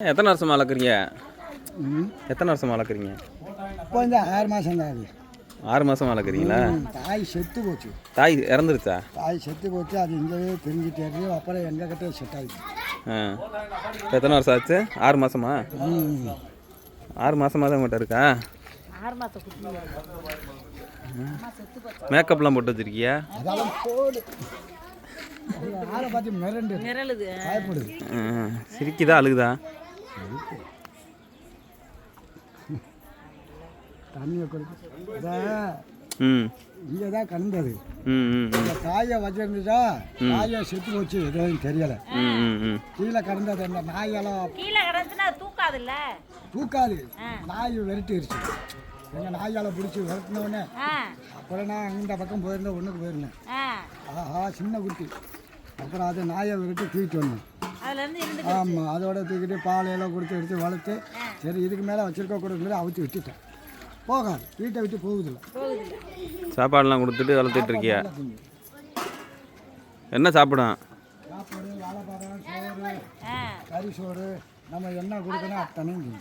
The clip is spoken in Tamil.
எத்தனை வருஷமா வளர்க்குறீங்க? எத்தனை வருஷமா வளர்க்குறீங்க? இப்போ இந்த 6 மாதம் தான். 6 மாதம் வளர்க்குறீங்களா? தாய் செத்து போச்சு. தாய் இறந்துருச்சா? தாய் செத்து போச்சு. அது இங்கேயே தெரிஞ்சுட்டே அப்புறம் எங்ககிட்ட செட் ஆகிடுச்சு. இப்போ எத்தனை வருஷம் ஆச்சு? 6 மாதமா? 6 மாதமாக தான் உங்கள்கிட்ட இருக்கா? 6 மாதம் குட்டி. மேக்கப்லாம் போட்டு வச்சிருக்கியா? அதெல்லாம் போடு. ஆளை பார்த்து மிரளுது. பயப்படுது. சிரிக்குதா அழுகுதா? தண்ணியை கொடுத்து இங்கே தான் கலந்தது. இந்த தாயை வச்சிருந்துச்சா தாயை செத்து போச்சு. எதுவும் தெரியலை. கீழே கடந்தது அந்த நாயெல்லாம் கீழே கிடந்துச்சுன்னா தூக்காதுல்ல. தூக்காது. நாய் விரட்டிடுச்சு. எங்கள் நாயால் பிடிச்சி விரட்டினோடனே அப்புறம் நான் இந்த பக்கம் போயிருந்தேன். ஒன்றுக்கு போயிருந்தேன். ஆஹா சின்ன குட்டி. அப்புறம் அது நாயை விரட்டி தூக்கிட்டு வந்தேன். ஆமாம், அதோட தூக்கிட்டு பாலையெல்லாம் கொடுத்து எடுத்து வளர்த்து சரி இதுக்கு மேலே வச்சுருக்க கூடாது அவுத்து விட்டுட்டேன். போகாது, வீட்டை விட்டு போகுதில்ல. சாப்பாடெல்லாம் கொடுத்துட்டு வளர்த்துட்டு இருக்கியா? என்ன சாப்பிடும்? சாப்பாடு வாழைப்பழம் சோறு கறி சோறு நம்ம என்ன கொடுக்கணும் அத்தனையும்